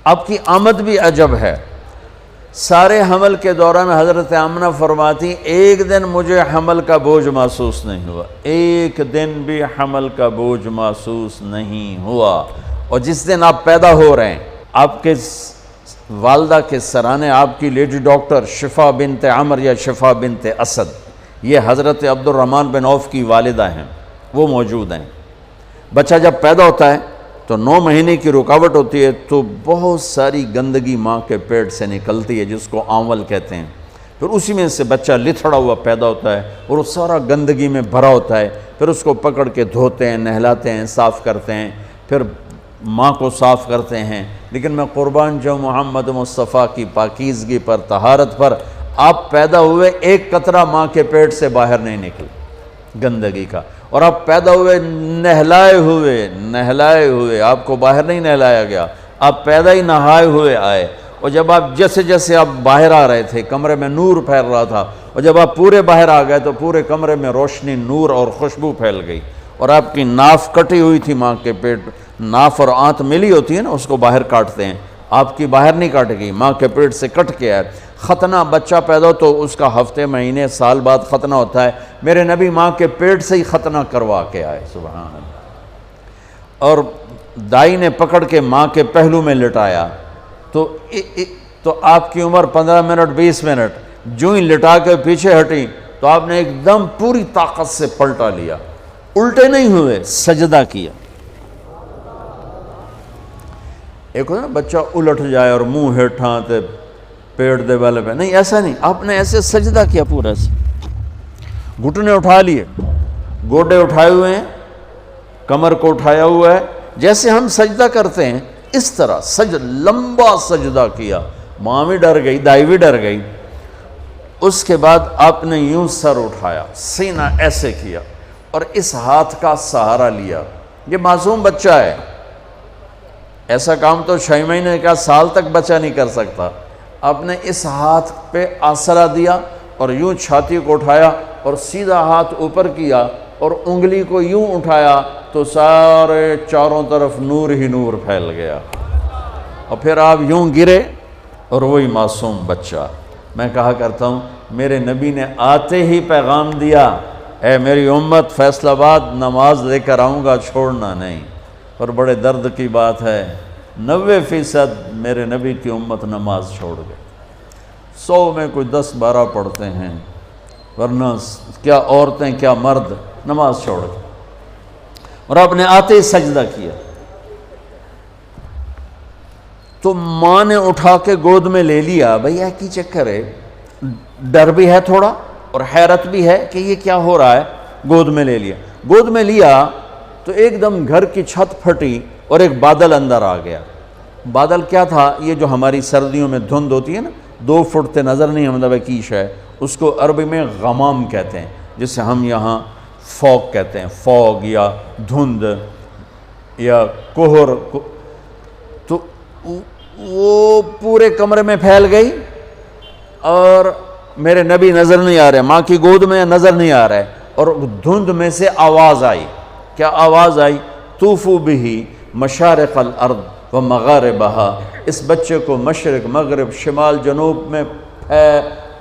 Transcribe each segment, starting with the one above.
آپ کی آمد بھی عجب ہے۔ سارے حمل کے دوران حضرت آمنہ فرماتی ایک دن مجھے حمل کا بوجھ محسوس نہیں ہوا، ایک دن بھی حمل کا بوجھ محسوس نہیں ہوا۔ اور جس دن آپ پیدا ہو رہے ہیں، آپ کے والدہ کے سرانے آپ کی لیڈی ڈاکٹر شفا بنت عمر یا شفا بنت اسد، یہ حضرت عبد الرحمن بن عوف کی والدہ ہیں، وہ موجود ہیں۔ بچہ جب پیدا ہوتا ہے تو 9 مہینے کی رکاوٹ ہوتی ہے، تو بہت ساری گندگی ماں کے پیٹ سے نکلتی ہے جس کو آنول کہتے ہیں، پھر اسی میں سے بچہ لتھڑا ہوا پیدا ہوتا ہے اور وہ سارا گندگی میں بھرا ہوتا ہے، پھر اس کو پکڑ کے دھوتے ہیں، نہلاتے ہیں، صاف کرتے ہیں، پھر ماں کو صاف کرتے ہیں۔ لیکن میں قربان جاؤں محمد مصطفیٰ کی پاکیزگی پر، طہارت پر، آپ پیدا ہوئے ایک قطرہ ماں کے پیٹ سے باہر نہیں نکل گندگی کا، اور آپ پیدا ہوئے نہلائے ہوئے، آپ کو باہر نہیں نہلایا گیا، آپ پیدا ہی نہائے ہوئے آئے۔ اور جب آپ جیسے جیسے آپ باہر آ رہے تھے کمرے میں نور پھیل رہا تھا، اور جب آپ پورے باہر آ گئے تو پورے کمرے میں روشنی، نور اور خوشبو پھیل گئی۔ اور آپ کی ناف کٹی ہوئی تھی ماں کے پیٹ، ناف اور آنت ملی ہوتی ہے نا، اس کو باہر کاٹتے ہیں، آپ کی باہر نہیں کاٹ گئی، ماں کے پیٹ سے کٹ کے آئے۔ ختنہ بچہ پیدا ہو تو اس کا ہفتے، مہینے، سال بعد ختنہ ہوتا ہے، میرے نبی ماں کے پیٹ سے ہی ختنہ کروا کے آئے، سبحان اللہ۔ اور دائی نے پکڑ کے ماں کے پہلو میں لٹایا تو آپ کی عمر 15 منٹ 20 منٹ، جو ہی لٹا کے پیچھے ہٹی تو آپ نے ایک دم پوری طاقت سے پلٹا لیا، الٹے نہیں ہوئے، سجدہ کیا۔ ایک ہوتا ہے بچہ الٹ جائے اور منہ ہیٹھاں تے پیٹ دے والے پہ، نہیں ایسا نہیں، آپ نے ایسے سجدہ کیا پورا سے، گھٹنے اٹھا لیے، گوڈے اٹھائے ہوئے ہیں، کمر کو اٹھایا ہوا ہے، جیسے ہم سجدہ کرتے ہیں اس طرح لمبا سجدہ کیا۔ ماں بھی ڈر گئی، دائی بھی ڈر گئی۔ اس کے بعد آپ نے یوں سر اٹھایا، سینہ ایسے کیا اور اس ہاتھ کا سہارا لیا۔ یہ معصوم بچہ ہے، ایسا کام تو 6 مہینے کا، سال تک بچہ نہیں کر سکتا۔ آپ نے اس ہاتھ پہ آسرا دیا اور یوں چھاتی کو اٹھایا اور سیدھا ہاتھ اوپر کیا اور انگلی کو یوں اٹھایا تو سارے چاروں طرف نور ہی نور پھیل گیا، اور پھر آپ یوں گرے اور وہی معصوم بچہ۔ میں کہا کرتا ہوں میرے نبی نے آتے ہی پیغام دیا، اے میری امت، فیصل آباد نماز لے کر آؤں گا، چھوڑنا نہیں۔ اور بڑے درد کی بات ہے 90% میرے نبی کی امت نماز چھوڑ گئے، 100 میں کوئی 10-12 پڑھتے ہیں، ورنہ کیا عورتیں کیا مرد نماز چھوڑ گئے۔ اور آپ نے آتے ہی سجدہ کیا تو ماں نے اٹھا کے گود میں لے لیا۔ بھئی یہ کی چکر ہے، ڈر بھی ہے تھوڑا اور حیرت بھی ہے کہ یہ کیا ہو رہا ہے۔ گود میں لے لیا، گود میں لیا تو ایک دم گھر کی چھت پھٹی اور ایک بادل اندر آ گیا۔ بادل کیا تھا؟ یہ جو ہماری سردیوں میں دھند ہوتی ہے نا، 2 فٹ تے نظر نہیں مطلب کیش ہے، اس کو عربی میں غمام کہتے ہیں، جسے ہم یہاں فوگ کہتے ہیں، فوگ یا دھند یا کوہر۔ تو وہ پورے کمرے میں پھیل گئی اور میرے نبی نظر نہیں آ رہے، ماں کی گود میں نظر نہیں آ رہے، اور دھند میں سے آواز آئی۔ کیا آواز آئی؟ طوفوا بہ مشارق الارض و مغاربہا، اس بچے کو مشرق، مغرب، شمال، جنوب میں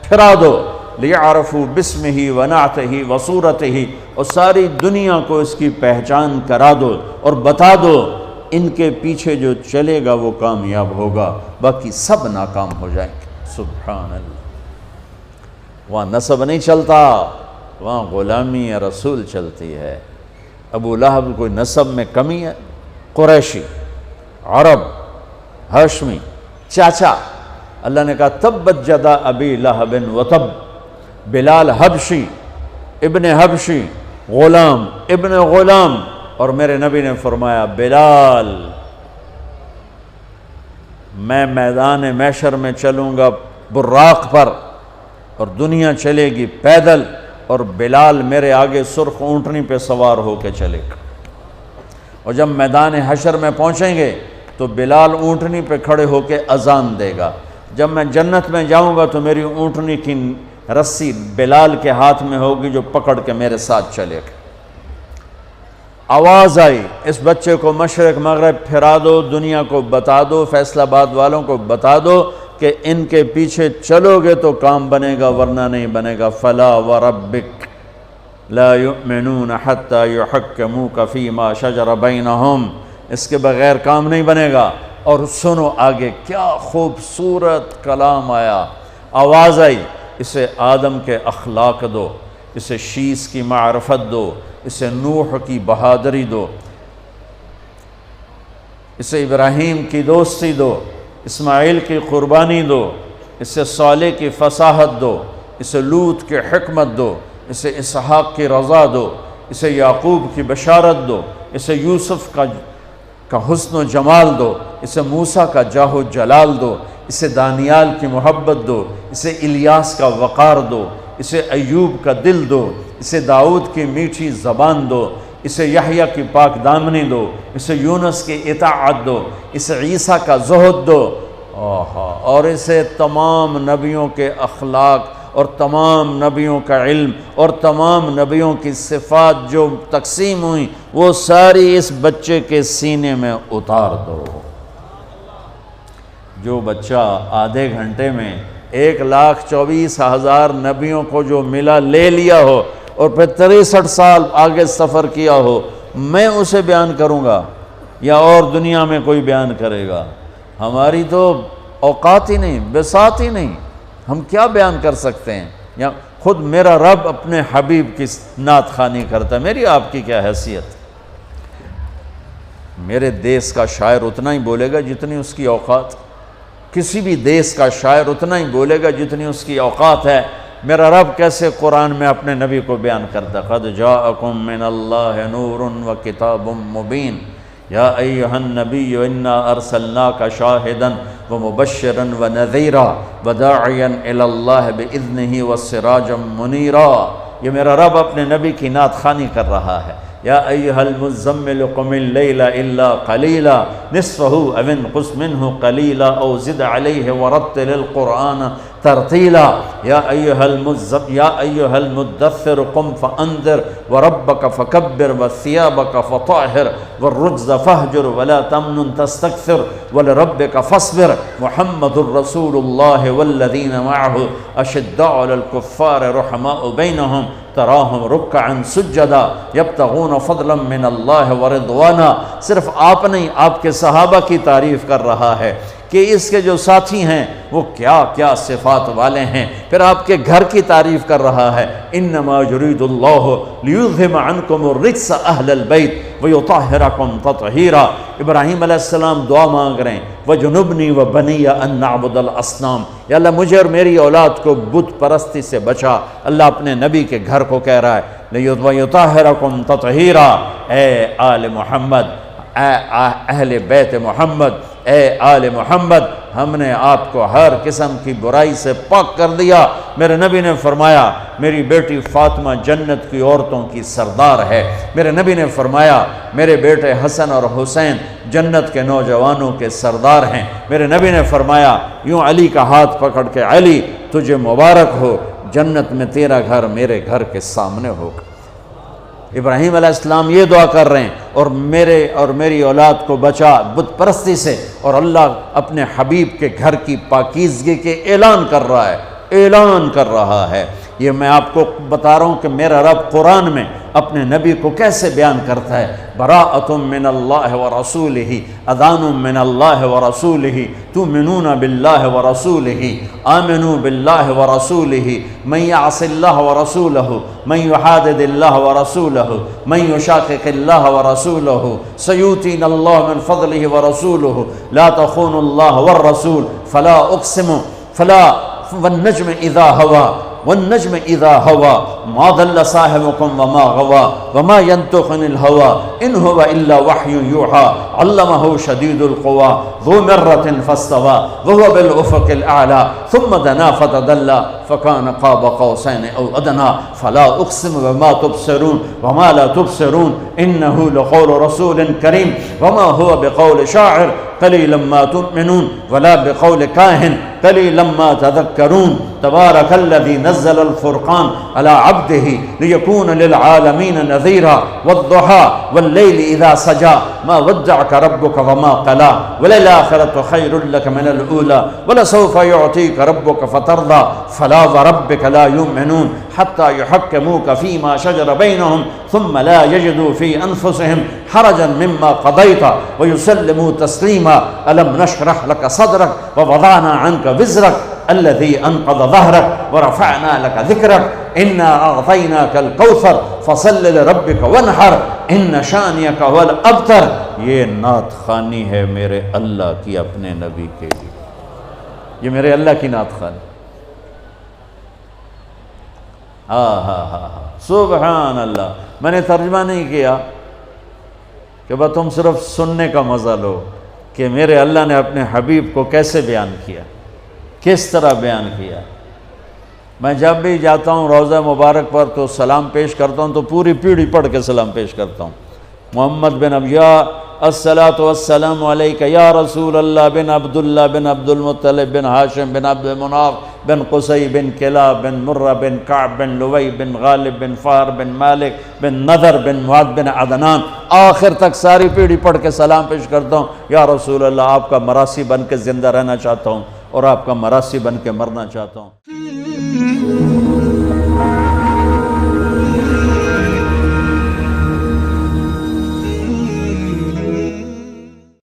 پھرا دو، لیعرفوا باسمہ و نعتہ و صورتہ، اور ساری دنیا کو اس کی پہچان کرا دو اور بتا دو، ان کے پیچھے جو چلے گا وہ کامیاب ہوگا، باقی سب ناکام ہو جائیں گے۔ سبحان اللہ۔ وہاں نسب نہیں چلتا، وہاں غلامی رسول چلتی ہے۔ ابو لہب کوئی نسب میں کمی ہے؟ قریشی، عرب، ہاشمی، چاچا۔ اللہ نے کہا تبت جدا ابی لہب وتب، بلال حبشی، ابن حبشی، غلام ابن غلام۔ اور میرے نبی نے فرمایا بلال، میں میدان محشر میں چلوں گا براق پر اور دنیا چلے گی پیدل، اور بلال میرے آگے سرخ اونٹنی پہ سوار ہو کے چلے گا۔ اور جب میدان حشر میں پہنچیں گے تو بلال اونٹنی پہ کھڑے ہو کے اذان دے گا۔ جب میں جنت میں جاؤں گا تو میری اونٹنی کی رسی بلال کے ہاتھ میں ہوگی جو پکڑ کے میرے ساتھ چلے گا۔ آواز آئی اس بچے کو مشرق مغرب پھرا دو، دنیا کو بتا دو، فیصل آباد والوں کو بتا دو کہ ان کے پیچھے چلو گے تو کام بنے گا ورنہ نہیں بنے گا۔ فلا وربک لا یؤمنون حتی یحکموک فیما شجر بینہم، اس کے بغیر کام نہیں بنے گا۔ اور سنو آگے کیا خوبصورت کلام آیا، آواز آئی، اسے آدم کے اخلاق دو، اسے شیس کی معرفت دو، اسے نوح کی بہادری دو، اسے ابراہیم کی دوستی دو، اسماعیل کی قربانی دو، اسے صالح کی فصاحت دو، اسے لوط کی حکمت دو، اسے اسحاق کی رضا دو، اسے یعقوب کی بشارت دو، اسے یوسف کا حسن و جمال دو، اسے موسیٰ کا جاہ و جلال دو، اسے دانیال کی محبت دو، اسے الیاس کا وقار دو، اسے ایوب کا دل دو، اسے داؤد کی میٹھی زبان دو، اسے یحییٰ کی پاک دامنی دو، اسے یونس کی اطاعت دو، اسے عیسیٰ کا زہد دو، اور اسے تمام نبیوں کے اخلاق اور تمام نبیوں کا علم اور تمام نبیوں کی صفات جو تقسیم ہوئیں وہ ساری اس بچے کے سینے میں اتار دو۔ جو بچہ آدھے گھنٹے میں 1,24,000 نبیوں کو جو ملا لے لیا ہو اور پھر 63 سال آگے سفر کیا ہو، میں اسے بیان کروں گا یا اور دنیا میں کوئی بیان کرے گا؟ ہماری تو اوقات ہی نہیں، بساط ہی نہیں، ہم کیا بیان کر سکتے ہیں؟ یا خود میرا رب اپنے حبیب کی نعت خوانی کرتا ہے، میری آپ کی کیا حیثیت؟ میرے دیس کا شاعر اتنا ہی بولے گا جتنی اس کی اوقات، کسی بھی دیس کا شاعر اتنا ہی بولے گا جتنی اس کی اوقات ہے۔ میرا رب کیسے قرآن میں اپنے نبی کو بیان کرتا ہے، قد جاءکم من اللہ نور و کتاب مبین یا ایہا النبی انا ارسلناک شاہدا ومبشرا ونذیرا وداعیا الی اللہ باذنہ وسراجا منیرا۔ یہ میرا رب اپنے نبی کی نعت خوانی کر رہا ہے۔ یا ایہا المزمل قم اللیل الا قلیلا نصفہ او انقص منہ قلیلا او زد علیہ ورتل القرآن ترتیلا۔ یا ایہا المدثر قم فانذر وربک فکبر وثیابک فطہر والرجز فہجر ولا تمنن تستکثر ولربک فاصبر محمد الرسول اللہ والذین معہ اشداء علی الکفار رحماء بینہم تراہم رکعا سجدا یبتغون فضلا من اللہ ورضوانا۔ صرف آپ نہیں، آپ کے صحابہ کی تعریف کر رہا ہے کہ اس کے جو ساتھی ہیں وہ کیا کیا صفات والے ہیں، پھر آپ کے گھر کی تعریف کر رہا ہے، انما یرید اللہ لیذہب عنکم الرجس اہل البیت ویطہرکم تطہیرا۔ ابراہیم علیہ السلام دعا مانگ رہے ہیں، وجنبنی وبنی ان نعبد الاصنام، یا اللہ مجھے اور میری اولاد کو بت پرستی سے بچا۔ اللہ اپنے نبی کے گھر کو کہہ رہا ہے ویطہرکم تطہیرا۔ اے آل محمد، اے اہل بیت محمد، اے آل محمد، ہم نے آپ کو ہر قسم کی برائی سے پاک کر دیا۔ میرے نبی نے فرمایا میری بیٹی فاطمہ جنت کی عورتوں کی سردار ہے۔ میرے نبی نے فرمایا میرے بیٹے حسن اور حسین جنت کے نوجوانوں کے سردار ہیں۔ میرے نبی نے فرمایا یوں علی کا ہاتھ پکڑ کے، علی تجھے مبارک ہو، جنت میں تیرا گھر میرے گھر کے سامنے ہوگا۔ ابراہیم علیہ السلام یہ دعا کر رہے ہیں، اور میرے اور میری اولاد کو بچا بت پرستی سے، اور اللہ اپنے حبیب کے گھر کی پاکیزگی کے اعلان کر رہا ہے، اعلان کر رہا ہے۔ یہ میں آپ کو بتا رہا ہوں کہ میرا رب قرآن میں اپنے نبی کو کیسے بیان کرتا ہے۔ براءۃ من اللہ ورسولہ، اذان من اللہ ورسولہ، تؤمنون باللہ ورسولہ، آمنوا باللہ ورسولہ، من یعص اللہ ورسولہ، من یحادد اللہ ورسولہ، من یشاقق اللہ ورسولہ، سیؤتینا اللہ من فضلہ ورسولہ، لا تخونوا اللہ والرسول، فلا اقسم والنجم اذا ہوا والنجم اذا ہوا ما ضل صاحبکم وما غوا وما ينطق عن الهوى ان هو الا وحی یوحى علمہ شدید القوى ذو مرة فاستوى وهو بالافق الاعلى ثم دنا فتدلى فكان قاب قوسين أو أدنى فلا أقسم بما تبصرون وما لا تبصرون إنه لقول رسول كريم وما هو بقول شاعر قليلا ما تؤمنون ولا بقول كاهن قليلا ما تذكرون تبارك الذي نزل الفرقان على عبده ليكون للعالمين نذيرا والضحى والليل إذا سجى ما ودعك ربك وما قلى وللآخرة خير لك من الأولى ولسوف يعطيك ربك فترضى فلا وربك لا يؤمنون حتى يحكموك فيما شجر بينهم ثم لا يجدوا في أنفسهم حرجا مما قضيت ويسلموا تسليما ألم نشرح لك صدرك ووضعنا عنك وزرك الذي أنقض ظهرك ورفعنا لك ذكرك إنا أعطيناك الكوثر فصل لربك وانحر إن شانئك هو الأبتر. یہ نعت خوانی ہے میرے اللہ کی اپنے نبی کے لیے، یہ میرے اللہ کی نعت خوانی. سبحان اللہ. میں نے ترجمہ نہیں کیا کہ بس تم صرف سننے کا مزہ لو کہ میرے اللہ نے اپنے حبیب کو کیسے بیان کیا، کس طرح بیان کیا. میں جب بھی جاتا ہوں روضہ مبارک پر تو سلام پیش کرتا ہوں تو پوری پیڑھی پڑھ کے سلام پیش کرتا ہوں. محمد بن ابیا الصلاۃ والسلام علیک یا رسول اللہ بن عبداللہ بن عبد المطلب بن ہاشم بن عبد مناف بن قصی بن کلاب بن مرہ بن کعب بن لوی بن غالب بن فار بن مالک بن نذر بن معاذ بن عدنان، آخر تک ساری پیڑھی پڑھ کے سلام پیش کرتا ہوں. یا رسول اللہ آپ کا مراسی بن کے زندہ رہنا چاہتا ہوں اور آپ کا مراسی بن کے مرنا چاہتا ہوں.